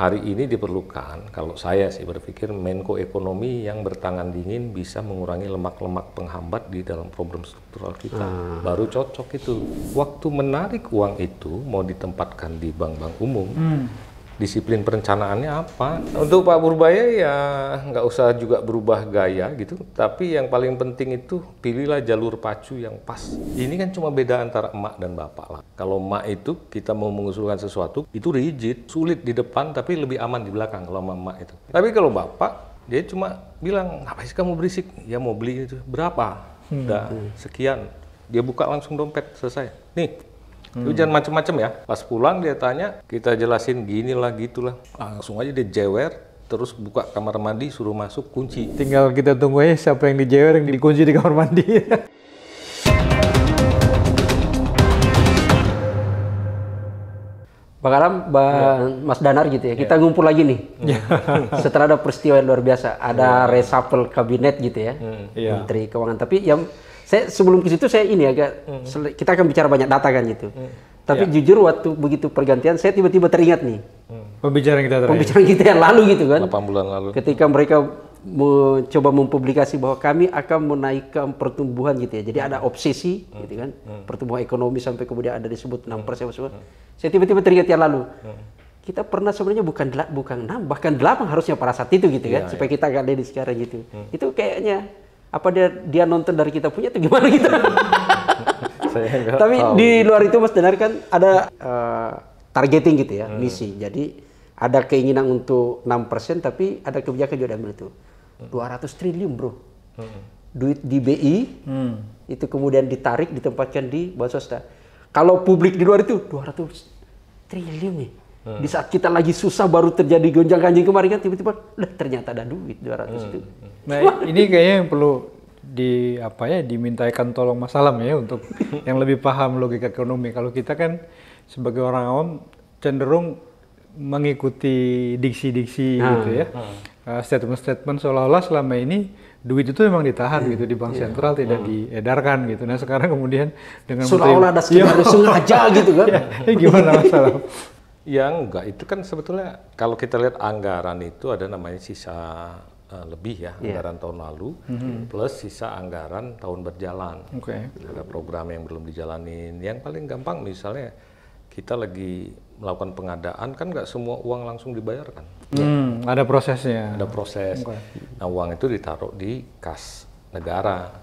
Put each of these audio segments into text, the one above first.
hari ini diperlukan, kalau saya sih berpikir Menko Ekonomi yang bertangan dingin bisa mengurangi lemak-lemak penghambat di dalam problem struktural kita. Baru cocok itu. Waktu menarik uang itu mau ditempatkan di bank-bank umum, disiplin perencanaannya apa? Untuk Pak Purbaya ya nggak usah juga berubah gaya gitu, tapi yang paling penting itu pilihlah jalur pacu yang pas. Ini kan cuma beda antara emak dan bapak lah. Kalau emak itu kita mau mengusulkan sesuatu, itu rigid, sulit di depan tapi lebih aman di belakang kalau emak itu. Tapi kalau bapak, dia cuma bilang, ngapain sih kamu berisik? Ya mau beli itu, berapa? Udah sekian. Dia buka langsung dompet, selesai. Nih. Lu jangan macem-macem ya. Pas pulang dia tanya, kita jelasin gini lah gitulah. Langsung aja dia jewer, terus buka kamar mandi, suruh masuk, kunci. Tinggal kita tunggu aja siapa yang dijewer, yang dikunci di kamar mandi. Bang Aram, Mas Danar gitu ya, kita ngumpul lagi nih. Setelah ada peristiwa yang luar biasa, ada reshuffle kabinet gitu ya, Menteri Keuangan. Tapi yang saya sebelum ke situ saya ini agak, kita akan bicara banyak data kan gitu. Tapi jujur waktu begitu pergantian, saya tiba-tiba teringat nih. Pembicaraan kita yang lalu gitu kan. 8 bulan lalu. Ketika mereka mencoba mempublikasi bahwa kami akan menaikkan pertumbuhan gitu ya. Jadi ada obsesi gitu kan. Pertumbuhan ekonomi sampai kemudian ada disebut 6%. Saya tiba-tiba teringat yang lalu. Kita pernah sebenarnya bukan 6, bahkan 8 harusnya pada saat itu gitu kan. Supaya kita agak lady sekarang gitu. Itu kayaknya apa dia nonton dari kita punya atau gimana gitu. Tapi di luar itu Mas Danar kan ada targeting gitu ya, misi. Jadi ada keinginan untuk 6% tapi ada kebijakan juga diambil itu. 200 triliun bro. Duit di BI itu kemudian ditarik ditempatkan di bank swasta. Kalau publik di luar itu 200 triliun nih. Di saat kita lagi susah baru terjadi gonjang-ganjing kemarin kan tiba-tiba ternyata ada duit 200 itu. Nah, ini kayaknya yang perlu dimintakan tolong Mas Alam ya untuk yang lebih paham logika ekonomi. Kalau kita kan sebagai orang awam cenderung mengikuti diksi-diksi gitu ya. Statement-statement seolah-olah selama ini duit itu memang ditahan gitu di bank sentral, tidak diedarkan gitu. Nah, sekarang kemudian dengan seolah-olah ada skenario sengaja gitu kan. Gimana Mas Alam? Ya enggak, itu kan sebetulnya kalau kita lihat anggaran itu ada namanya sisa lebih ya, anggaran tahun lalu plus sisa anggaran tahun berjalan. Ada program yang belum dijalanin. Yang paling gampang misalnya kita lagi melakukan pengadaan kan nggak semua uang langsung dibayarkan. Ada prosesnya. Ada proses. Nah, uang itu ditaruh di kas negara.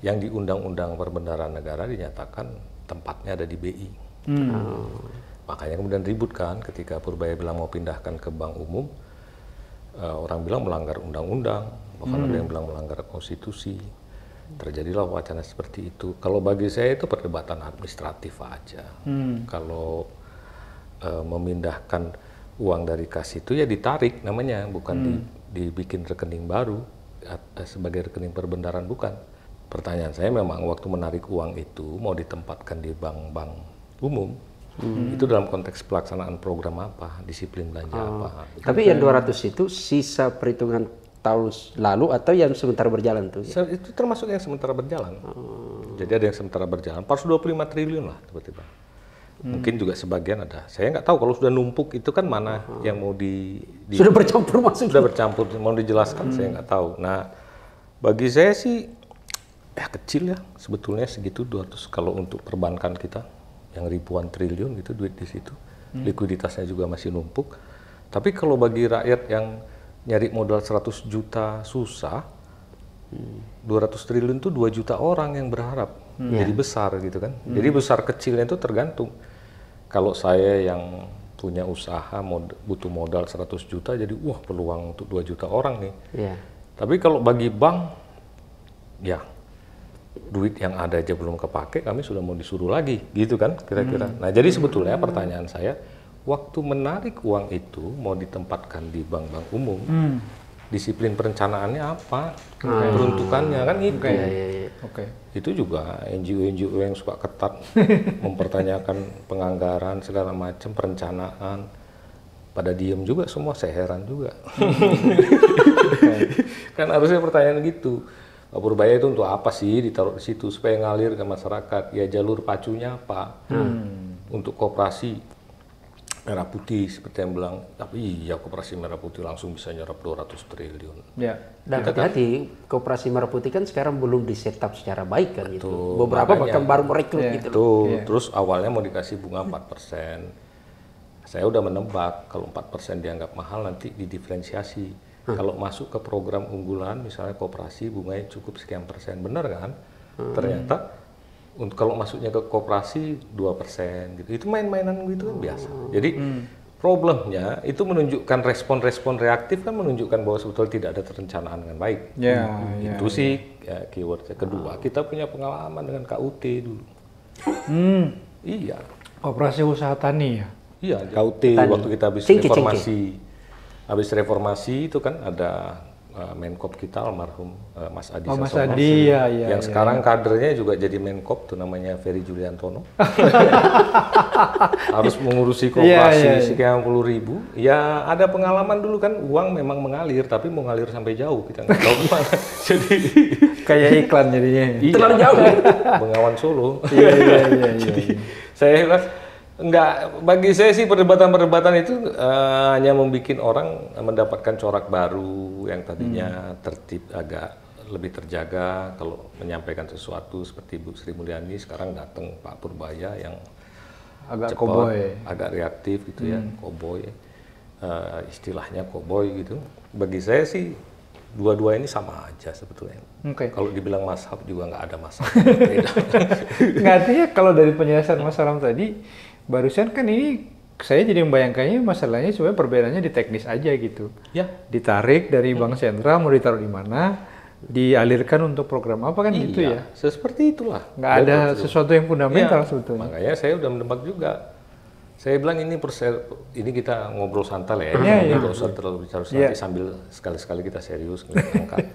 Yang di Undang-Undang Perbendaharaan Negara dinyatakan tempatnya ada di BI. Makanya kemudian ribut kan ketika Purbaya bilang mau pindahkan ke bank umum, orang bilang melanggar undang-undang, bahkan ada yang bilang melanggar konstitusi. Terjadilah wacana seperti itu. Kalau bagi saya itu perdebatan administratif aja. Kalau memindahkan uang dari kas itu ya ditarik namanya, bukan dibikin rekening baru sebagai rekening perbendaharaan, bukan. Pertanyaan saya memang waktu menarik uang itu mau ditempatkan di bank-bank umum. Itu dalam konteks pelaksanaan program apa, disiplin belanja apa. Tapi yang 200 itu sisa perhitungan tahun lalu atau yang sementara berjalan tuh? Itu termasuk yang sementara berjalan. Jadi ada yang sementara berjalan, 425 triliun lah tiba-tiba. Mungkin juga sebagian ada. Saya nggak tahu kalau sudah numpuk itu kan mana yang mau sudah bercampur masuk. Sudah bercampur, mau dijelaskan saya nggak tahu. Nah, bagi saya sih ya kecil ya sebetulnya segitu 200 kalau untuk perbankan kita. Yang ribuan triliun gitu duit di situ, likuiditasnya juga masih numpuk. Tapi kalau bagi rakyat yang nyari modal 100 juta susah, 200 triliun itu 2 juta orang yang berharap, jadi besar gitu kan. Jadi besar kecilnya itu tergantung. Kalau saya yang punya usaha butuh modal 100 juta, jadi wah peluang untuk 2 juta orang nih. Tapi kalau bagi bank, ya duit yang ada aja belum kepake, kami sudah mau disuruh lagi, gitu kan kira-kira. Nah, jadi sebetulnya pertanyaan saya, waktu menarik uang itu mau ditempatkan di bank-bank umum, disiplin perencanaannya apa, peruntukannya kan itu. Itu juga NGO-NGO yang suka ketat mempertanyakan penganggaran segala macam, perencanaan, pada diem juga semua, saya heran juga. Kan harusnya pertanyaan gitu. Pak Purbaya itu untuk apa sih ditaruh di situ supaya ngalir ke masyarakat? Ya jalur pacunya apa? Untuk koperasi merah putih seperti yang bilang, tapi iya koperasi merah putih langsung bisa nyerap 200 triliun. Ya. Dan hati-hati, koperasi merah putih kan sekarang belum disetup secara baik kan gitu. Beberapa makanya, bahkan baru merekrut gitu. Terus awalnya mau dikasih bunga 4%. Saya udah menebak kalau 4% dianggap mahal nanti didiferensiasi. Kalau masuk ke program unggulan misalnya koperasi bunganya cukup sekian persen, benar kan? Ternyata untuk kalau masuknya ke koperasi 2% gitu, itu main-mainan gitu kan biasa. Jadi problemnya itu menunjukkan respon-respon reaktif kan menunjukkan bahwa sebetulnya tidak ada perencanaan dengan baik. Itu sih ya, keywordnya. Kedua, kita punya pengalaman dengan KUT dulu. Iya. Koperasi usaha tani ya. Iya, KUT waktu kita habis reformasi. Habis reformasi itu kan ada Menkop kita almarhum Mas Adi Mas Sasono, Adi, yang sekarang kadernya juga jadi Menkop tuh namanya Ferry Juliantono. Harus mengurusi koperasi sekian puluh ribu. Ya ada pengalaman dulu kan uang memang mengalir, tapi mau ngalir sampai jauh kita nggak tahu gimana. Jadi kayak iklan jadinya. Terlalu jauh. Bengawan Solo. Iya. Jadi saya bilang enggak, bagi saya sih perdebatan-perdebatan itu hanya membuat orang mendapatkan corak baru yang tadinya tertib, agak lebih terjaga kalau menyampaikan sesuatu seperti Bu Sri Mulyani, sekarang datang Pak Purbaya yang agak cepat, koboi, agak reaktif gitu ya, koboi, istilahnya koboi gitu. Bagi saya sih dua-dua ini sama aja sebetulnya. Kalau dibilang mazhab juga nggak ada masalah. Nggak, artinya kalau dari penjelasan Mas Aram tadi, barusan kan ini saya jadi membayangkannya masalahnya sebenarnya perbedaannya di teknis aja gitu. Ya. Ditarik dari bank sentral, mau ditaruh di mana, dialirkan untuk program apa kan gitu ya. Seperti itulah. Nggak ada sesuatu yang fundamental sebetulnya. Makanya saya udah menebak juga. Saya bilang ini kita ngobrol santai ya, nggak usah terlalu bicara nanti sambil sekali-sekali kita serius ngangkat.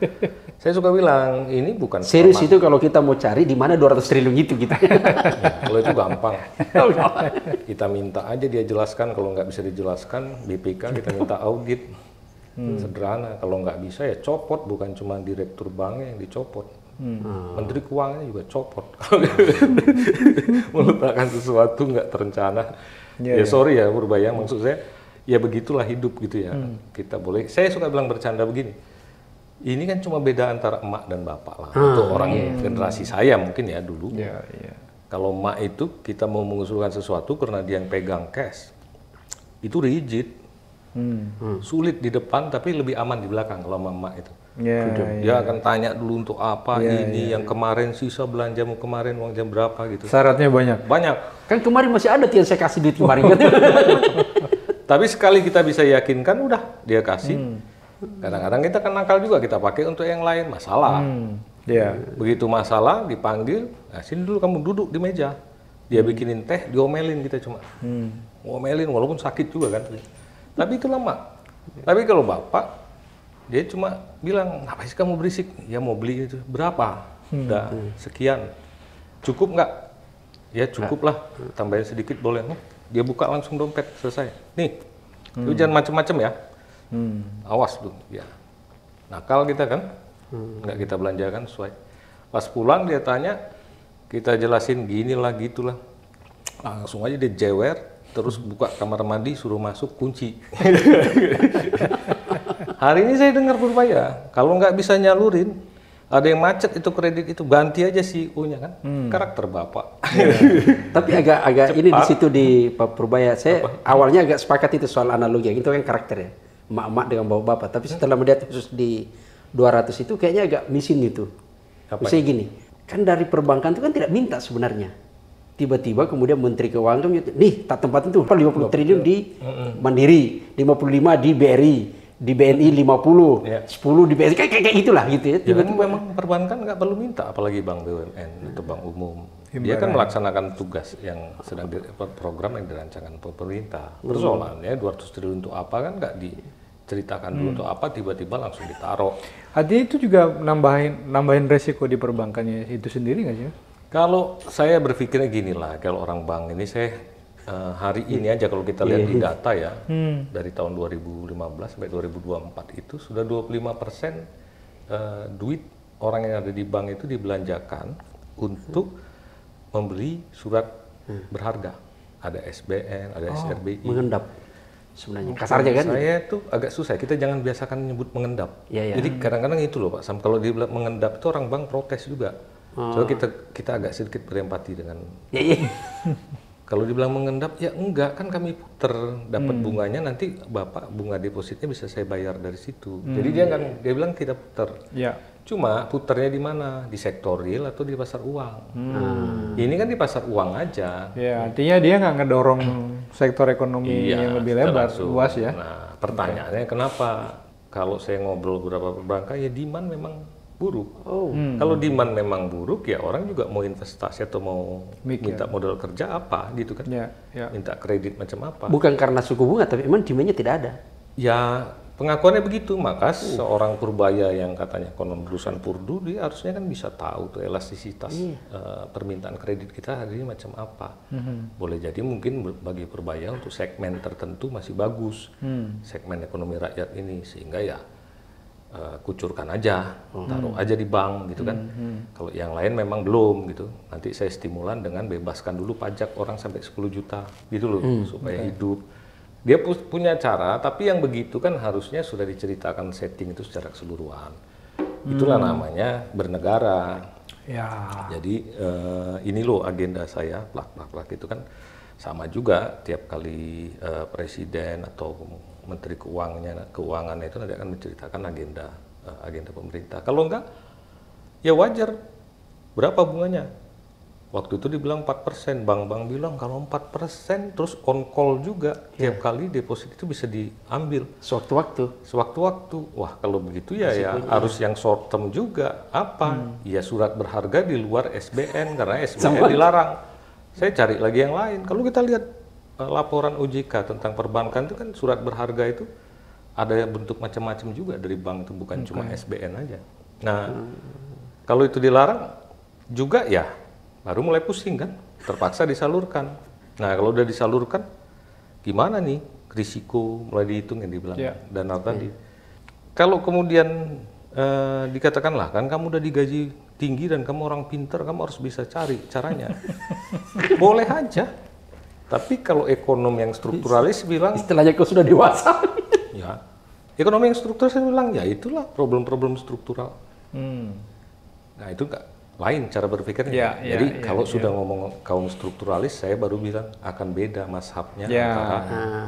Saya suka bilang ini bukan serius itu kalau kita mau cari di mana 200 triliun gitu. Ya, kalau itu gampang. Kita minta aja dia jelaskan, kalau nggak bisa dijelaskan BPK kita minta audit. Sederhana, kalau nggak bisa ya copot, bukan cuma direktur banknya yang dicopot. Menteri Keuangannya juga copot. Meletakkan sesuatu nggak terencana. Sorry ya Purbaya, maksud saya ya begitulah hidup gitu ya. Kita boleh, saya suka bilang bercanda begini, ini kan cuma beda antara emak dan bapak lah. Untuk orang generasi saya mungkin ya dulu. Kalau emak itu kita mau mengusulkan sesuatu karena dia yang pegang cash, itu rigid, sulit di depan tapi lebih aman di belakang kalau emak itu. Dia akan tanya dulu untuk apa yang kemarin sisa belanjamu kemarin uang jam berapa gitu. Syaratnya banyak. Kan kemarin masih ada yang saya kasih duit kemarin. Tapi sekali kita bisa yakinkan udah dia kasih. Kadang-kadang kita kan nakal juga, kita pakai untuk yang lain, masalah. Begitu masalah dipanggil, nah sini dulu kamu duduk di meja. Dia bikinin teh, diomelin kita cuma. Ngomelin walaupun sakit juga kan. Tapi itu lama. Tapi kalau bapak dia cuma bilang, ngapain sih kamu berisik? Ya mau beli itu. Berapa? Udah sekian. Cukup nggak? Ya cukup lah. Tambahin sedikit boleh. Dia buka langsung dompet, selesai. Nih, lu jangan macem-macem ya. Awas tuh. Ya. Nakal kita kan? Nggak kita belanjakan sesuai. Pas pulang dia tanya, kita jelasin gini lah, gitulah. Langsung aja dia jewer, terus buka kamar mandi, suruh masuk, kunci. Hari ini saya dengar Purbaya, kalau nggak bisa nyalurin, ada yang macet itu kredit itu, ganti aja CEO-nya kan, karakter bapak. Tapi agak ini di situ di Pak Purbaya, saya awalnya agak sepakat itu soal analogi, itu kan karakter ya, emak-emak dengan bapak-bapak. Tapi setelah melihat khusus di 200 itu kayaknya agak missing gitu. Misalnya gini, kan dari perbankan itu kan tidak minta sebenarnya. Tiba-tiba kemudian Menteri Keuangan nih tak tempatin tuh 50 triliun di Mandiri, 55 di BRI. Di BNI 50, 10 di BNI, kayak gitulah gitu ya. Tiba-tiba memang perbankan nggak perlu minta, apalagi bank BUMN atau bank umum. Dia kan melaksanakan tugas yang sedang program yang dirancangkan pemerintah. Persoalannya 200 triliun untuk apa kan nggak diceritakan dulu untuk apa, tiba-tiba langsung ditaruh. Artinya itu juga nambahin resiko di perbankannya itu sendiri nggak sih? Kalau saya berpikirnya gini lah, kalau orang bank ini saya hari ini aja kalau kita lihat di data ya, dari tahun 2015 sampai 2024 itu sudah 25% duit orang yang ada di bank itu dibelanjakan untuk membeli surat berharga ada SBN, ada SRBI. Mengendap sebenarnya. Kasarnya kan? Saya tuh agak susah. Kita jangan biasakan nyebut mengendap. Iya, iya. Jadi kadang-kadang itu loh Pak Sam. Kalau dibilang mengendap itu orang bank protes juga. So kita agak sedikit berempati dengan. Iya, iya. Kalau dibilang mengendap, ya enggak, kan kami puter, dapat bunganya, nanti Bapak bunga depositnya bisa saya bayar dari situ. Jadi dia bilang kita puter. Ya. Cuma puternya di mana? Di sektor real atau di pasar uang? Ini kan di pasar uang aja. Ya, artinya dia nggak ngedorong sektor ekonomi yang lebih lebar, langsung. luas ya. Nah, pertanyaannya kenapa? Kalau saya ngobrol beberapa perbankan, ya demand memang buruk. Kalau demand memang buruk, ya orang juga mau investasi atau mau minta modal kerja apa gitu kan? Ya, ya. Minta kredit macam apa? Bukan karena suku bunga, tapi memang demand-nya tidak ada. Ya pengakuannya begitu, maka seorang purbaya yang katanya konon lulusan Purdu, dia harusnya kan bisa tahu tuh elastisitas permintaan kredit kita hari ini macam apa. Boleh jadi mungkin bagi purbaya untuk segmen tertentu masih bagus, segmen ekonomi rakyat ini, sehingga ya kucurkan aja, taruh aja di bank gitu kan. Kalau yang lain memang belum gitu. Nanti saya stimulan dengan bebaskan dulu pajak orang sampai 10 juta gitu loh, supaya hidup. Dia punya cara, tapi yang begitu kan harusnya sudah diceritakan setting itu secara keseluruhan. Itulah namanya bernegara. Ya. Jadi ini loh agenda saya, plak itu kan sama juga tiap kali presiden atau menteri keuangan itu nanti akan menceritakan agenda pemerintah. Kalau enggak, ya wajar. Berapa bunganya? Waktu itu dibilang 4%, bank-bank bilang kalau 4% terus on call juga tiap kali deposit itu bisa diambil sewaktu-waktu. Wah, kalau begitu ya harus yang short term juga. Apa? Ya surat berharga di luar SBN karena SBN dilarang. Saya cari lagi yang lain. Kalau kita lihat laporan OJK tentang perbankan itu kan surat berharga itu ada bentuk macam-macam juga dari bank itu, bukan cuma SBN aja. Nah, kalau itu dilarang juga ya baru mulai pusing kan, terpaksa disalurkan. Nah, kalau udah disalurkan gimana nih risiko mulai dihitung yang dibilang Dana tadi. Kalau kemudian dikatakanlah kan kamu udah digaji tinggi dan kamu orang pinter, kamu harus bisa cari caranya. Boleh aja. Tapi kalau ekonomi yang strukturalis bilang istilahnya kau sudah dewasa. Ya, ekonomi yang struktural saya bilang ya itulah problem-problem struktural. Nah itu lain cara berpikirnya. Jadi kalau sudah ngomong kaum strukturalis, saya baru bilang akan beda mazhabnya.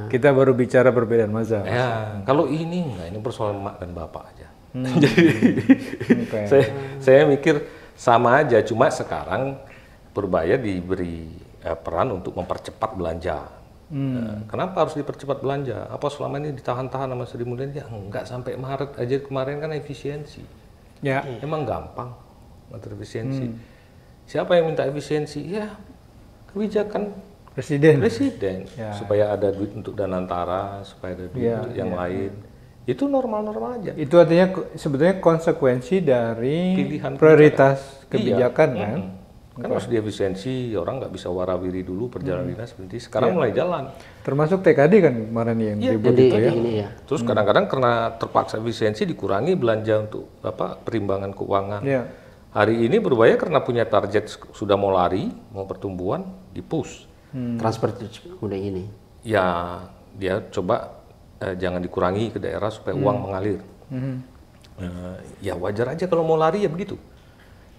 Kita baru bicara perbedaan mazhab. Ya, kalau ini enggak, ini persoalan mak dan bapak aja. Jadi saya mikir sama aja, cuma sekarang Purbaya diberi peran untuk mempercepat belanja. Kenapa harus dipercepat belanja? Apa selama ini ditahan-tahan sama Sri Mulyani? Ya enggak, sampai Maret aja kemarin kan efisiensi. Ya. Emang gampang ngatur efisiensi. Siapa yang minta efisiensi? Ya kebijakan Presiden. Supaya ada duit untuk Danantara, supaya ada duit untuk yang lain. Itu normal-normal aja. Itu artinya sebetulnya konsekuensi dari pilihan prioritas kebijakan kan? Kan harus diefisiensi, orang nggak bisa warawiri dulu perjalanan dinas berhenti. Sekarang mulai jalan. Termasuk TKD kan kemarin yang ribut itu ya. Terus kadang-kadang karena terpaksa efisiensi dikurangi belanja untuk perimbangan keuangan. Hari ini Purbaya karena punya target sudah mau lari, mau pertumbuhan, di-push. Transfer udah ini. Ya, dia coba jangan dikurangi ke daerah supaya uang mengalir. Ya wajar aja kalau mau lari ya begitu.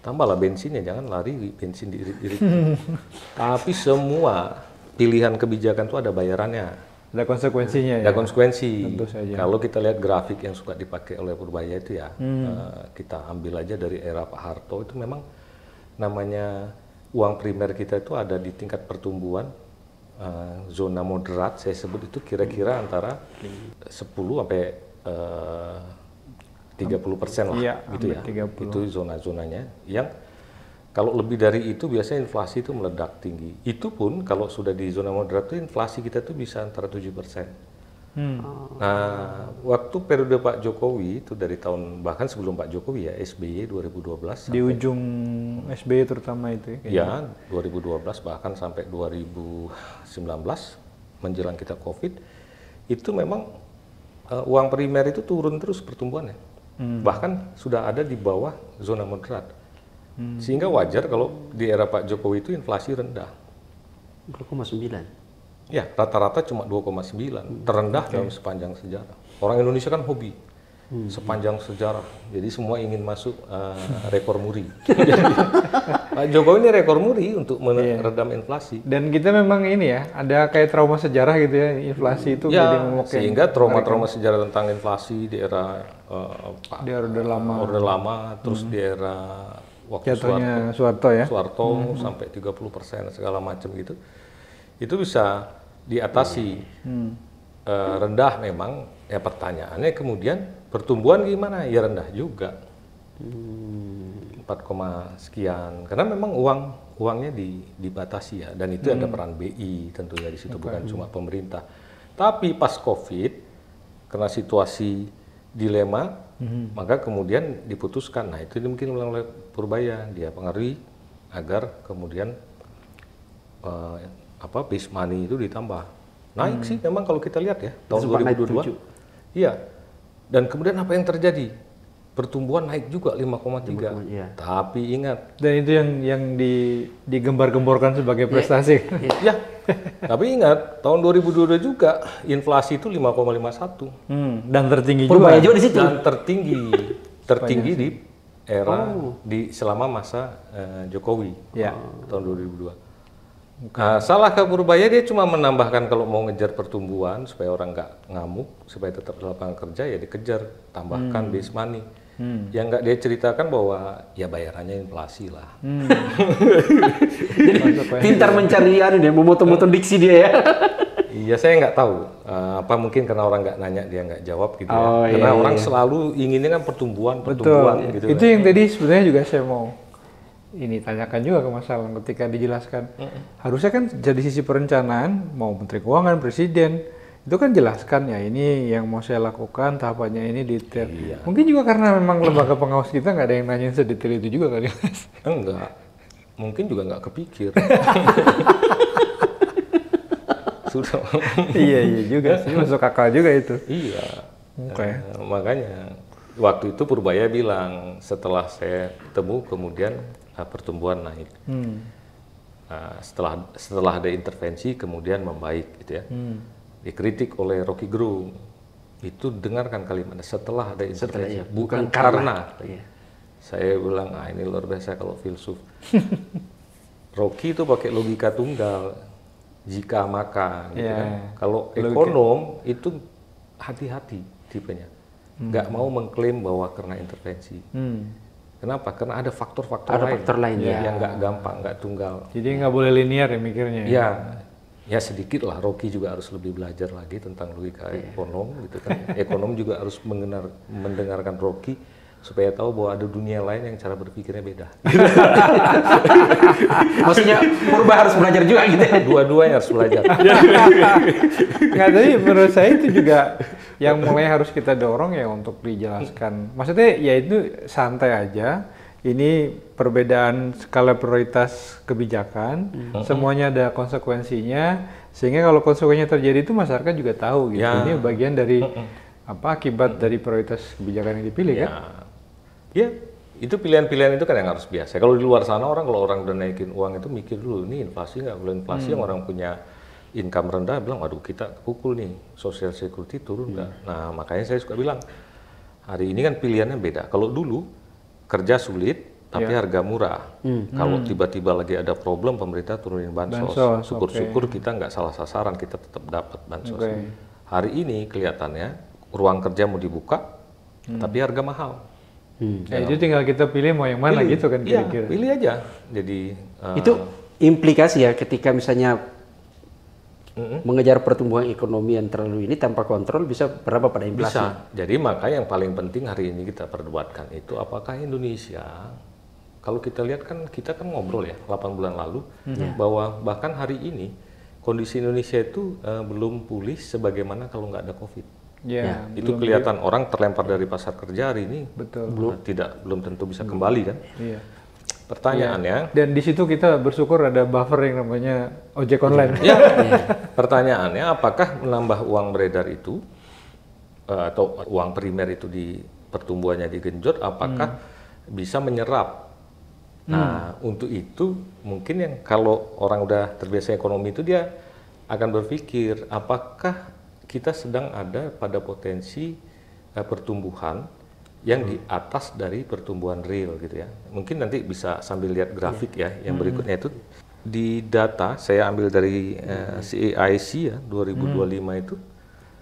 Tambahlah bensinnya, jangan lari bensin diirit-irit. Tapi semua pilihan kebijakan itu ada bayarannya. Ada konsekuensinya Ada konsekuensi. Tentu saja. Kalau kita lihat grafik yang suka dipakai oleh Purbaya itu ya, kita ambil aja dari era Pak Harto, itu memang namanya uang primer kita itu ada di tingkat pertumbuhan zona moderat, saya sebut itu kira-kira antara 10 sampai 30% lah, gitu ya. 30. Itu zona-zonanya yang kalau lebih dari itu biasanya inflasi itu meledak tinggi. Itu pun kalau sudah di zona moderat itu inflasi kita tuh bisa antara 7%. Nah, waktu periode Pak Jokowi itu dari tahun bahkan sebelum Pak Jokowi ya, SBY 2012 di ujung SBY terutama itu ya. 2012 bahkan sampai 2019 menjelang kita Covid itu memang uang primer itu turun terus pertumbuhannya. Bahkan sudah ada di bawah zona moderat. Sehingga wajar kalau di era Pak Jokowi itu inflasi rendah. 2,9. Ya, rata-rata cuma 2,9, terendah dalam sepanjang sejarah. Orang Indonesia kan hobi sepanjang sejarah, jadi semua ingin masuk rekor muri. Pak Jokowi ini rekor muri untuk meredam inflasi. Dan kita memang ini ya, ada kayak trauma sejarah gitu ya, inflasi itu jadi momok yang sehingga trauma-trauma sejarah tentang inflasi di era di Orde Lama, Orde Lama, terus di era waktu jatuhnya Soeharto ya. Soeharto sampai 30% segala macam gitu, itu bisa diatasi. Rendah memang, ya pertanyaannya kemudian pertumbuhan gimana? Ya rendah juga. 4, sekian. Karena memang uangnya dibatasi ya, dan itu ada peran BI tentunya di situ, bukan cuma pemerintah. Tapi pas COVID, karena situasi dilema, maka kemudian diputuskan. Nah itu mungkin oleh Purbaya, dia pengaruhi agar kemudian base money itu ditambah. Naik sih memang kalau kita lihat ya tahun 2022. Iya. Dan kemudian apa yang terjadi? Pertumbuhan naik juga 5,3. Iya. Tapi ingat. Dan itu yang digembar-gemborkan sebagai prestasi. Ya. Tapi ingat tahun 2022 juga inflasi itu 5,51. Dan tertinggi Purbaya juga. juga di situ. Dan tertinggi di era selama masa Jokowi. Ya. Tahun 2002. Salah ke Purbaya, dia cuma menambahkan kalau mau ngejar pertumbuhan supaya orang nggak ngamuk, supaya tetap lapangan kerja ya dikejar, tambahkan base money. Yang nggak dia ceritakan bahwa ya bayarannya inflasi lah. Jadi pintar mencari memotong-motong diksi dia ya. Iya, saya nggak tahu. Apa mungkin karena orang nggak nanya dia nggak jawab gitu ya. Karena orang selalu inginnya kan pertumbuhan gitu. Itu yang tadi sebenarnya juga saya mau ini tanyakan juga ke Mas Alam ketika dijelaskan. Harusnya kan jadi sisi perencanaan, mau Menteri Keuangan, Presiden, itu kan jelaskan ya ini yang mau saya lakukan, tahapannya ini detail. Iya. Mungkin juga karena memang lembaga pengawas kita nggak ada yang nanyain sedetail itu juga kali, Mas. Enggak, mungkin juga nggak kepikir. Sudah. Iya juga sih, masuk akal juga itu. Iya. Oke. Makanya waktu itu Purbaya bilang setelah saya temu kemudian pertumbuhan naik. Setelah ada intervensi kemudian membaik gitu ya. Dikritik oleh Rocky Gerung. Itu dengarkan kalimatnya setelah ada intervensi, bukan karena. Iya. Saya bilang, ini luar biasa kalau filsuf. Rocky itu pakai logika tunggal, jika maka gitu kan. Kalau ekonom itu hati-hati tipenya. Nggak mau mengklaim bahwa karena intervensi. Kenapa? Karena ada faktor-faktor lain yang nggak gampang, nggak tunggal. Jadi nggak boleh linear ya mikirnya. Ya sedikit lah. Rocky juga harus lebih belajar lagi tentang logika ekonom gitu kan. Ekonom juga harus mendengarkan Rocky supaya tahu bahwa ada dunia lain yang cara berpikirnya beda. Maksudnya Purba harus belajar juga gitu ya? Dua-duanya harus belajar. Nggak, tapi menurut saya itu juga yang mulai harus kita dorong ya untuk dijelaskan. Maksudnya ya itu santai aja. Ini perbedaan skala prioritas kebijakan. Semuanya ada konsekuensinya. Sehingga kalau konsekuensinya terjadi itu masyarakat juga tahu gitu. Ya. Ini bagian dari akibat dari prioritas kebijakan yang dipilih kan? Ya, itu pilihan-pilihan itu kan yang harus biasa. Kalau di luar sana kalau orang udah naikin uang itu mikir dulu, ini inflasi nggak? Kalau inflasi yang orang punya income rendah bilang, waduh kita pukul nih, social security turun nggak? Nah makanya saya suka bilang, hari ini kan pilihannya beda. Kalau dulu kerja sulit, tapi harga murah. Kalau tiba-tiba lagi ada problem, pemerintah turunin bansos. Syukur-syukur kita nggak salah sasaran, kita tetap dapat bansos. Hari ini kelihatannya ruang kerja mau dibuka, tapi harga mahal. Itu tinggal kita pilih mau yang mana gitu kan kira-kira. Pilih aja. Jadi itu implikasi ya ketika misalnya mengejar pertumbuhan ekonomi yang terlalu ini tanpa kontrol bisa berapa pada inflasi? Bisa. Jadi maka yang paling penting hari ini kita perdebatkan itu apakah Indonesia, kalau kita lihat kan kita kan ngobrol ya 8 bulan lalu bahwa bahkan hari ini kondisi Indonesia itu belum pulih sebagaimana kalau nggak ada COVID. Itu kelihatan orang terlempar dari pasar kerja hari ini. Betul. Belum tentu bisa kembali kan. Iya. Pertanyaannya. Dan di situ kita bersyukur ada buffer yang namanya ojek online. Pertanyaannya apakah menambah uang beredar itu atau uang primer itu di pertumbuhannya digenjot, apakah bisa menyerap? Nah, untuk itu mungkin yang kalau orang udah terbiasa ekonomi itu dia akan berpikir apakah kita sedang ada pada potensi pertumbuhan yang di atas dari pertumbuhan real gitu ya. Mungkin nanti bisa sambil lihat grafik ya, yang berikutnya itu di data saya ambil dari CAIC ya 2025 itu.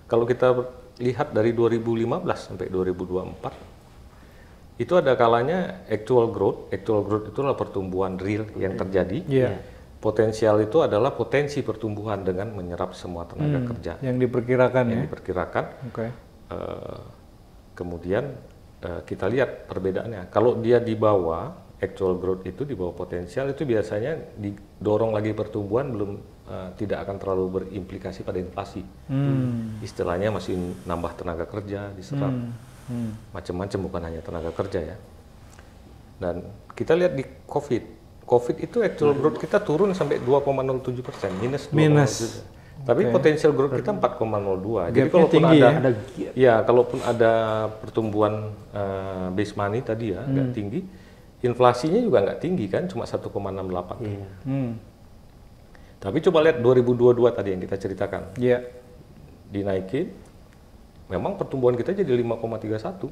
Kalau kita lihat dari 2015 sampai 2024 itu ada kalanya actual growth itu adalah pertumbuhan real yang terjadi. Potensial itu adalah potensi pertumbuhan dengan menyerap semua tenaga kerja. Yang diperkirakan yang diperkirakan. Kemudian kita lihat perbedaannya. Kalau dia di bawah actual growth itu, di bawah potensial itu biasanya didorong lagi pertumbuhan belum tidak akan terlalu berimplikasi pada inflasi. Istilahnya masih nambah tenaga kerja diserap. Macam-macam bukan hanya tenaga kerja ya. Dan kita lihat di COVID itu actual growth kita turun sampai 2,07%, minus. Tapi potensial growth kita 4,02. Jadi kalaupun kalaupun ada pertumbuhan base money tadi ya nggak tinggi, inflasinya juga nggak tinggi kan, cuma 1,68. Tapi coba lihat 2022 tadi yang kita ceritakan, dinaikin, memang pertumbuhan kita jadi 5,31.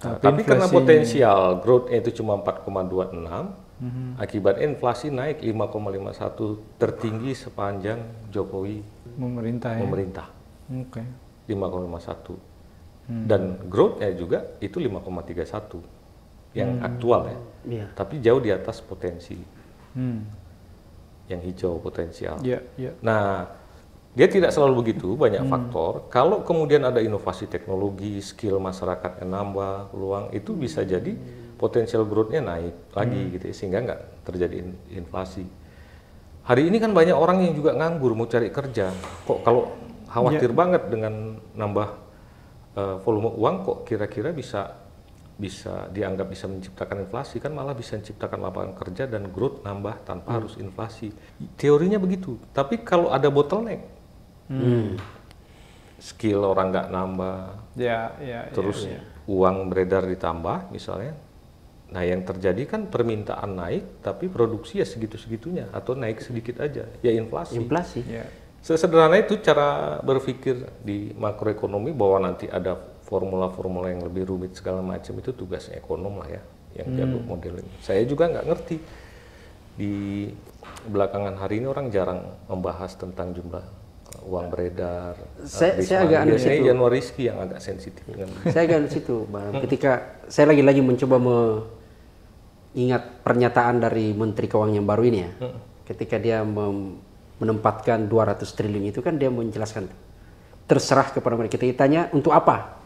Tapi karena potensial growth-nya itu cuma 4,26, akibat inflasi naik 5,51, tertinggi sepanjang Jokowi memerintah. 5,51. Dan growth-nya juga itu 5,31 yang aktual ya. Tapi jauh di atas potensi. Yang hijau potensial. Nah, dia tidak selalu begitu, banyak faktor. Kalau kemudian ada inovasi teknologi, skill masyarakat yang nambah, peluang itu bisa jadi potensial growth-nya naik lagi gitu ya, sehingga nggak terjadi inflasi. Hari ini kan banyak orang yang juga nganggur mau cari kerja. Kok kalau khawatir banget dengan nambah volume uang, kok kira-kira bisa dianggap bisa menciptakan inflasi, kan malah bisa menciptakan lapangan kerja dan growth nambah tanpa harus inflasi. Teorinya begitu. Tapi kalau ada bottleneck, skill orang nggak nambah, terus uang beredar ditambah misalnya. Nah yang terjadi kan permintaan naik, tapi produksi ya segitu-segitunya atau naik sedikit aja, ya inflasi. Sesederhana itu cara berpikir di makroekonomi, bahwa nanti ada formula-formula yang lebih rumit segala macam, itu tugasnya ekonom lah ya, yang jago modeling. Saya juga nggak ngerti. Di belakangan hari ini orang jarang membahas tentang jumlah uang beredar. Saya agak aneh situ. Januari Rizky yang agak sensitif. Saya agak aneh situ, Bang. Ketika saya lagi mencoba mengingat pernyataan dari Menteri Keuangan yang baru ini ya, ketika dia menempatkan 200 triliun itu kan dia menjelaskan terserah kepada mereka. Kita tanya untuk apa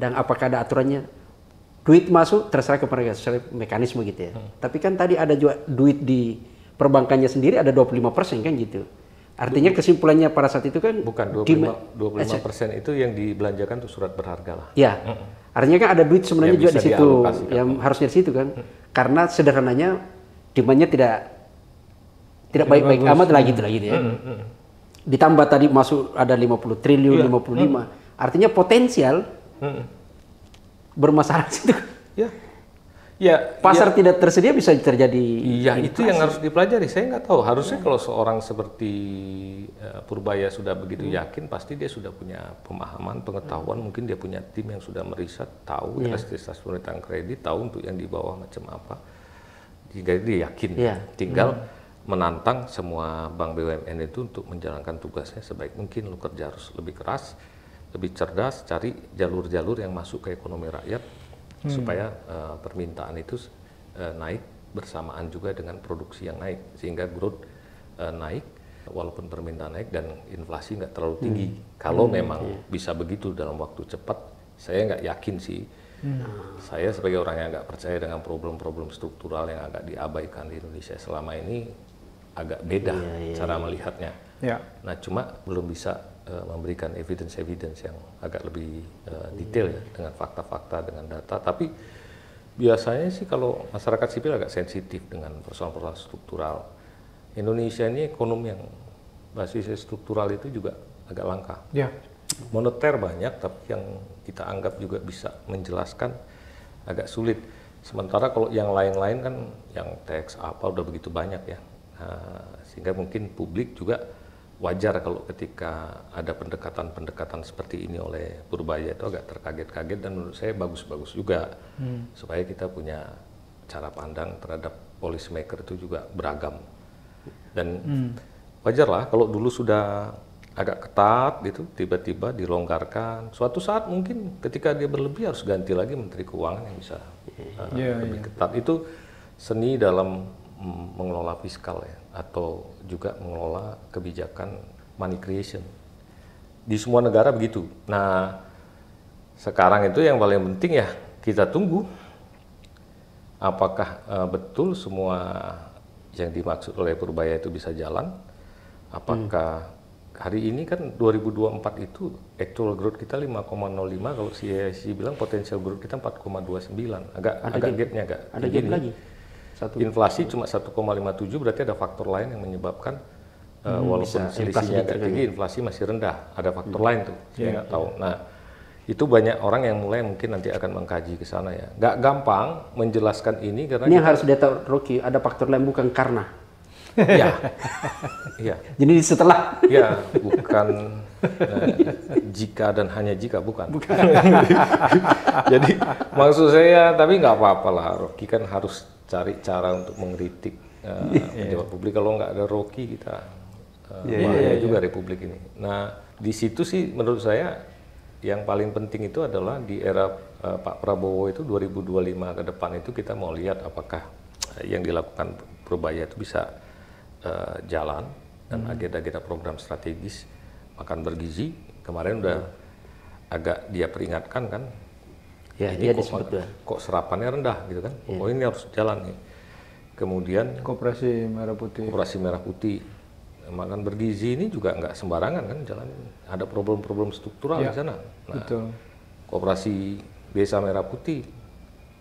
dan apakah ada aturannya. Duit masuk terserah kepada mereka, mekanisme gitu ya. Tapi kan tadi ada juga duit di perbankannya sendiri ada 25% kan gitu. Artinya kesimpulannya pada saat itu kan bukan 25% itu yang dibelanjakan untuk surat berharga lah. Ya. Artinya kan ada duit sebenarnya juga di situ yang harusnya di situ kan. Karena sederhananya demandnya tidak baik-baik amat lah gitu ya. Ditambah tadi masuk ada 50 triliun, 55. Artinya potensial bermasalah situ. Pasar tidak tersedia bisa terjadi. Iya, itu yang harus dipelajari. Saya nggak tahu. Harusnya kalau seorang seperti Purbaya sudah begitu yakin, pasti dia sudah punya pemahaman, pengetahuan. Mungkin dia punya tim yang sudah meriset, tahu elastis pemerintahan kredit, tahu untuk yang di bawah macam apa. Jadi dia yakin. Tinggal menantang semua bank BUMN itu untuk menjalankan tugasnya sebaik mungkin. Lu kerja harus lebih keras, lebih cerdas, cari jalur-jalur yang masuk ke ekonomi rakyat supaya permintaan itu naik bersamaan juga dengan produksi yang naik, sehingga growth naik walaupun permintaan naik dan inflasi nggak terlalu tinggi. Kalau memang bisa begitu dalam waktu cepat, saya nggak yakin sih. Saya sebagai orang yang nggak percaya dengan problem-problem struktural yang agak diabaikan di Indonesia selama ini, agak beda cara melihatnya. Nah cuma belum bisa memberikan evidence yang agak lebih detail ya, dengan fakta-fakta, dengan data. Tapi biasanya sih kalau masyarakat sipil agak sensitif dengan persoalan-persoalan struktural. Indonesia ini ekonomi yang basisnya struktural itu juga agak langka. Moneter banyak, tapi yang kita anggap juga bisa menjelaskan agak sulit. Sementara kalau yang lain-lain kan, yang teks apa udah begitu banyak ya. Sehingga mungkin publik juga wajar kalau ketika ada pendekatan-pendekatan seperti ini oleh Purbaya itu agak terkaget-kaget, dan menurut saya bagus-bagus juga supaya kita punya cara pandang terhadap policy maker itu juga beragam. Dan wajar lah kalau dulu sudah agak ketat gitu, tiba-tiba dilonggarkan. Suatu saat mungkin ketika dia berlebih harus ganti lagi Menteri Keuangan yang bisa lebih ketat. Itu seni dalam mengelola fiskal ya, atau juga mengelola kebijakan money creation. Di semua negara begitu. Nah, sekarang itu yang paling penting ya kita tunggu apakah betul semua yang dimaksud oleh Purbaya itu bisa jalan. Apakah hari ini kan 2024 itu actual growth kita 5,05, kalau CIC bilang potensial growth kita 4,29. Agak gapnya ada gap lagi. Inflasi cuma 1,57, berarti ada faktor lain yang menyebabkan walaupun selisihnya agak tinggi, inflasi masih rendah. Ada faktor lain tuh, saya nggak tahu. Nah, itu banyak orang yang mulai mungkin nanti akan mengkaji ke sana ya. Nggak gampang menjelaskan ini karena ini yang harus dia tahu, Rocky, ada faktor lain bukan karena. Iya, iya. Jadi setelah. Ya, bukan jika dan hanya jika, bukan. Jadi maksud saya, tapi nggak apa-apa lah. Rocky kan harus cari cara untuk mengkritik pejabat publik. Kalau nggak ada Rocky kita bahaya juga Republik ini. Nah, di situ sih menurut saya yang paling penting itu adalah di era Pak Prabowo itu 2025 ke depan itu kita mau lihat apakah yang dilakukan Purbaya itu bisa jalan, dan agenda-agenda program strategis makan bergizi kemarin udah agak dia peringatkan kan, Ya, ini dia kok serapannya rendah gitu kan, oh ini harus jalan nih. Kemudian Koperasi Merah Putih makan bergizi ini juga nggak sembarangan kan jalan, ada problem-problem struktural di sana. Nah, betul. Koperasi Desa Merah Putih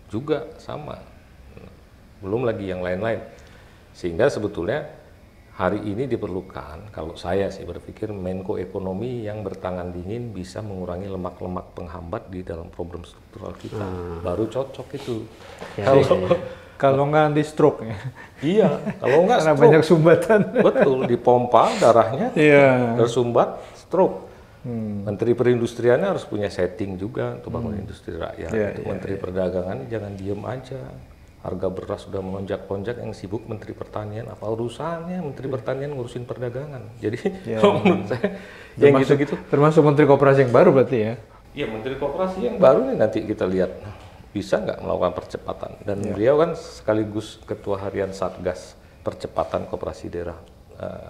juga sama, belum lagi yang lain-lain. Sehingga sebetulnya hari ini diperlukan, kalau saya sih berpikir, Menko Ekonomi yang bertangan dingin bisa mengurangi lemak-lemak penghambat di dalam problem struktural kita. Baru cocok itu. Kalau nggak nanti stroke ya. Iya, kalau nggak Karena stroke. banyak sumbatan. Betul, dipompa darahnya, tersumbat, stroke. Menteri Perindustriannya harus punya setting juga untuk bangun industri rakyat. Menteri Perdagangan jangan diem aja. Harga beras sudah melonjak-lonjak, yang sibuk Menteri Pertanian, apa urusannya Menteri Pertanian ngurusin perdagangan. Jadi kalau menurut saya yang gitu-gitu. Termasuk Menteri Koperasi yang baru berarti ya? Iya, Menteri Koperasi yang baru nih nanti kita lihat bisa nggak melakukan percepatan. Dan beliau kan sekaligus Ketua Harian Satgas Percepatan Koperasi Daerah,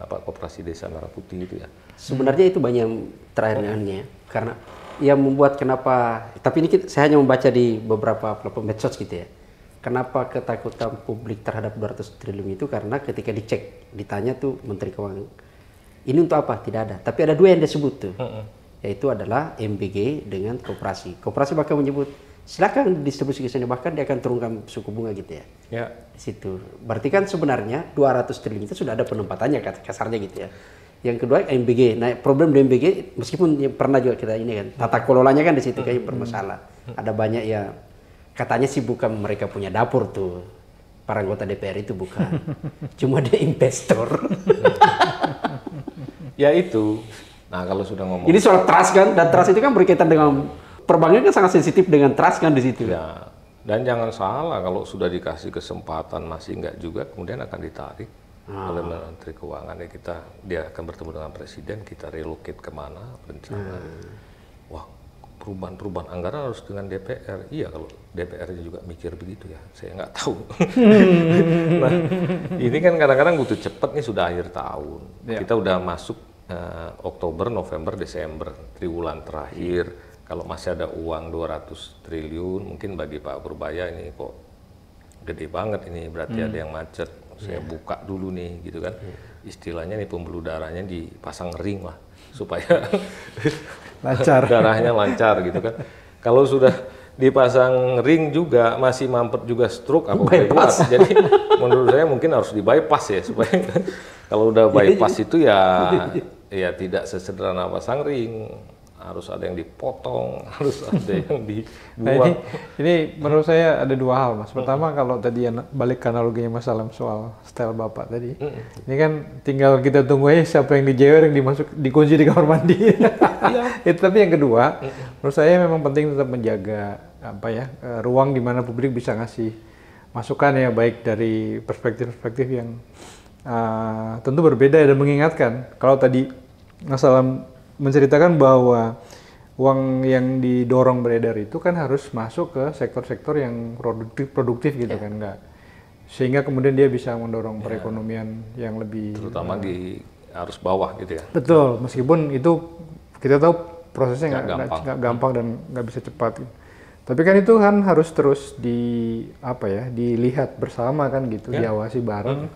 Koperasi Desa Merah Putih itu ya. Sebenarnya itu banyak terakhirnya, karena yang membuat kenapa, tapi ini saya hanya membaca di beberapa platform medsos gitu ya. Kenapa ketakutan publik terhadap 200 triliun itu, karena ketika dicek, ditanya tuh Menteri Keuangan, ini untuk apa? Tidak ada. Tapi ada dua yang disebut tuh, yaitu adalah MBG dengan koperasi. Koperasi bahkan menyebut, silakan distribusi ke sini, bahkan dia akan turunkan suku bunga gitu ya. Ya. Di situ. Berarti kan sebenarnya 200 triliun itu sudah ada penempatannya kasarnya gitu ya. Yang kedua MBG. Nah, problem di MBG meskipun pernah juga kita ini kan, tata kelolanya kan di situ kayak bermasalah. Ada banyak ya, katanya sih bukan mereka punya dapur tuh, para anggota DPR itu bukan, cuma dia investor. Ya itu. Nah, kalau sudah ngomong. Ini soal trust kan, dan trust itu kan berkaitan dengan perbankan kan sangat sensitif dengan trust kan di situ. Ya. Dan jangan salah, kalau sudah dikasih kesempatan masih enggak juga, kemudian akan ditarik oleh Menteri Keuangan ya, dia akan bertemu dengan Presiden, kita relocate kemana rencana. Wah, perubahan anggaran harus dengan DPR. Iya, kalau DPR-nya juga mikir begitu ya, saya nggak tahu. Nah, ini kan kadang-kadang butuh cepat nih, sudah akhir tahun. Kita udah masuk Oktober, November, Desember, triwulan terakhir. Kalau masih ada uang 200 triliun, mungkin bagi Pak Purbaya ini kok gede banget ini, berarti ada yang macet. Saya buka dulu nih, gitu kan. Istilahnya nih pembuluh darahnya dipasang ring lah, supaya lancar. Darahnya lancar gitu kan. Kalau sudah dipasang ring juga masih mampet juga stroke apa bypass. Jadi menurut saya mungkin harus di bypass ya, supaya kalau udah bypass itu ya tidak sesederhana pasang ring. harus ada yang dipotong, harus ada yang Nah, dibuang. ini menurut saya ada dua hal, Mas. Pertama, kalau tadi balik ke analoginya Mas Alam soal style Bapak tadi, ini kan tinggal kita tunggu aja siapa yang dijewer, yang dikunci di kamar mandi. Itu. Tapi yang kedua, menurut saya memang penting tetap menjaga ruang di mana publik bisa ngasih masukan ya, baik dari perspektif-perspektif yang tentu berbeda dan mengingatkan. Kalau tadi Mas Alam menceritakan bahwa uang yang didorong beredar itu kan harus masuk ke sektor-sektor yang produktif gitu kan, enggak, sehingga kemudian dia bisa mendorong perekonomian yang lebih, terutama di arus bawah gitu ya. Betul, meskipun itu kita tahu prosesnya nggak gampang dan nggak bisa cepat. Tapi kan itu kan harus terus dilihat bersama kan gitu, diawasi bareng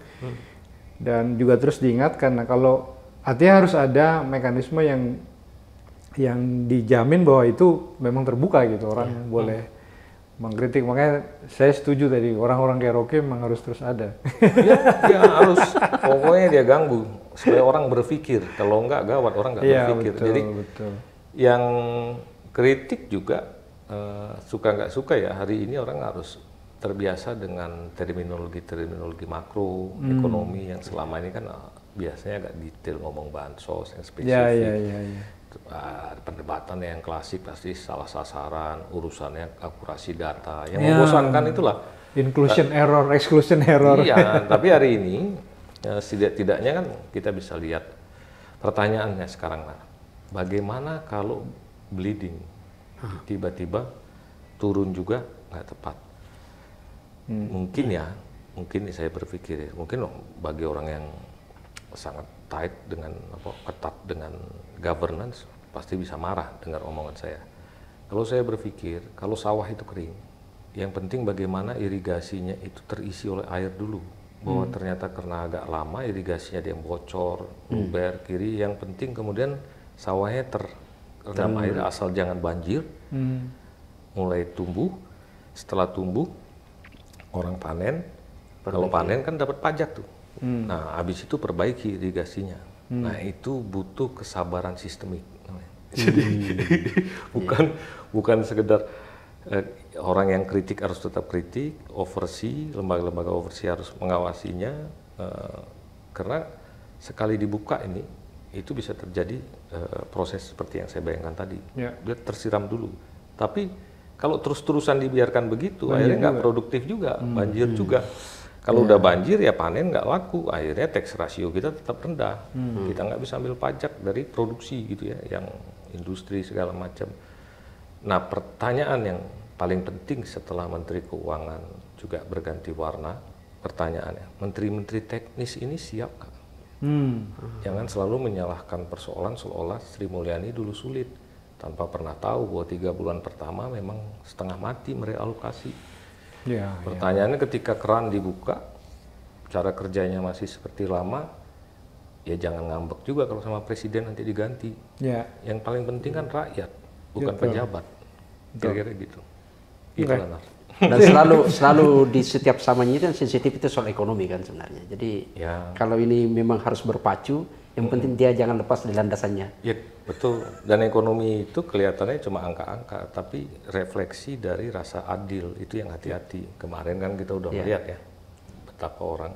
dan juga terus diingatkan. Nah, kalau artinya harus ada mekanisme yang dijamin bahwa itu memang terbuka gitu, orang boleh mengkritik. Makanya saya setuju tadi, orang-orang kayak Rocky memang harus terus ada. Dia harus, pokoknya dia ganggu supaya orang berpikir. Kalau enggak gawat, orang nggak berpikir. Betul, jadi betul. Yang kritik juga suka nggak suka ya, hari ini orang harus terbiasa dengan terminologi makro ekonomi yang selama ini kan biasanya agak detail, ngomong bansos yang spesifik. Perdebatan yang klasik pasti salah sasaran, urusannya akurasi data. Yang membosankan itulah inclusion error, exclusion error. Iya, tapi hari ini setidak-tidaknya kan kita bisa lihat pertanyaannya sekarang, bagaimana kalau bleeding tiba-tiba turun juga nggak tepat? Mungkin saya berpikir mungkin bagi orang yang sangat tight dengan ketat dengan governance pasti bisa marah dengar omongan saya. Kalau saya berpikir kalau sawah itu kering, yang penting bagaimana irigasinya itu terisi oleh air dulu. Bahwa ternyata karena agak lama irigasinya dia bocor, luber kiri, yang penting kemudian sawahnya terendam air asal jangan banjir. Mulai tumbuh, setelah tumbuh orang panen, kalau panen kan dapat pajak tuh. Nah, habis itu perbaiki irigasinya. Nah, itu butuh kesabaran sistemik. bukan sekedar orang yang kritik harus tetap kritik, oversee, lembaga-lembaga oversee harus mengawasinya, karena sekali dibuka ini, itu bisa terjadi proses seperti yang saya bayangkan tadi. Dia tersiram dulu. Tapi kalau terus-terusan dibiarkan begitu, akhirnya nggak produktif juga, banjir juga. Kalau udah banjir ya panen nggak laku, akhirnya tax ratio kita tetap rendah. Kita nggak bisa ambil pajak dari produksi gitu ya, yang industri segala macam. Nah, pertanyaan yang paling penting setelah Menteri Keuangan juga berganti warna, pertanyaannya, menteri-menteri teknis ini siap nggak? Jangan selalu menyalahkan persoalan seolah Sri Mulyani dulu sulit, tanpa pernah tahu bahwa 3 bulan pertama memang setengah mati merealokasi. Pertanyaannya ketika keran dibuka, cara kerjanya masih seperti lama, ya jangan ngambek juga kalau sama presiden nanti diganti. Yang paling penting kan rakyat, bukan pejabat. Kira-kira gitu. Dan selalu di setiap samanya itu sensitif itu soal ekonomi kan sebenarnya. Jadi kalau ini memang harus berpacu, yang penting dia jangan lepas dari landasannya. Ya betul. Dan ekonomi itu kelihatannya cuma angka-angka, tapi refleksi dari rasa adil itu yang hati-hati. Kemarin kan kita udah melihat ya betapa orang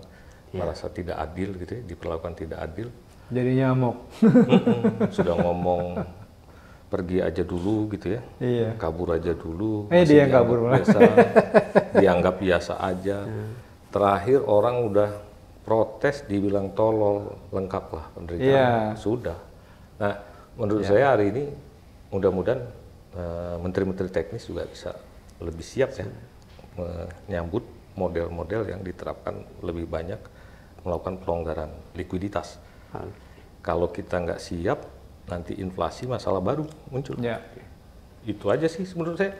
merasa tidak adil gitu ya, diperlakukan tidak adil. Jadi nyamuk. Sudah ngomong pergi aja dulu gitu ya, kabur aja dulu. Dia yang kabur malah. Dianggap biasa aja. Terakhir orang udah protes dibilang tolol, lengkap lah penderitaan. Sudah. Nah, menurut saya hari ini mudah-mudahan menteri-menteri teknis juga bisa lebih siap ya menyambut model-model yang diterapkan lebih banyak melakukan pelonggaran likuiditas. Kalau kita nggak siap, nanti inflasi masalah baru muncul. Itu aja sih menurut saya.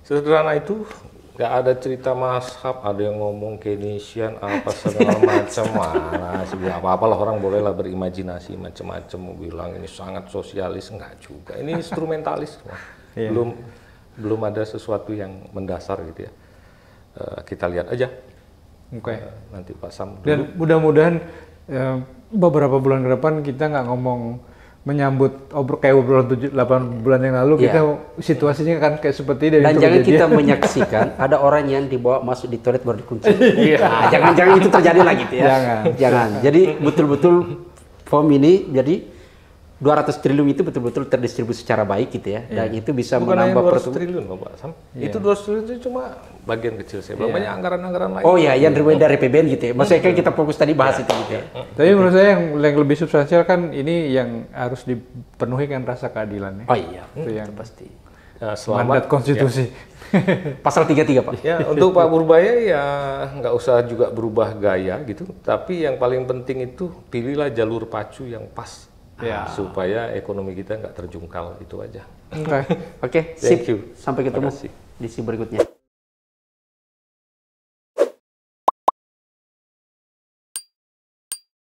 Sederhana itu. Nggak ada cerita mazhab, ada yang ngomong Keynesian apa segala macam, mana sih apa-apalah, orang bolehlah berimajinasi macam-macam, bilang ini sangat sosialis, enggak juga, ini instrumentalis. Belum ada sesuatu yang mendasar gitu ya. Kita lihat aja. Nanti Pak Sam dulu. Dan mudah-mudahan beberapa bulan ke depan kita nggak ngomong menyambut kayak obrolan 8 bulan yang lalu, kita situasinya kan kayak seperti ini. Dan jangan kita menyaksikan ada orang yang dibawa masuk di toilet baru dikunci. Nah, jangan itu terjadi lagi gitu ya. Jangan. Jadi betul-betul FOM ini jadi 200 triliun itu betul-betul terdistribusi secara baik gitu ya. Dan itu bisa menambah pertumbuhan. 200 triliun Pak Sam. Itu 200 triliun itu cuma bagian kecil saya. Banyak anggaran-anggaran lain. Oh iya, yang dari PBN gitu ya. Maksudnya kan kita fokus tadi bahas itu gitu ya. Tapi menurut saya yang lebih substansial kan ini yang harus dipenuhi kan rasa keadilan ya. Oh iya, itu yang pasti. Mandat konstitusi. Pasal 33 Pak. Ya, untuk Pak Purbaya ya nggak usah juga berubah gaya gitu. Tapi yang paling penting itu pilihlah jalur pacu yang pas. Supaya ekonomi kita nggak terjungkal, itu aja. Oke, sip. Sampai ketemu di si berikutnya.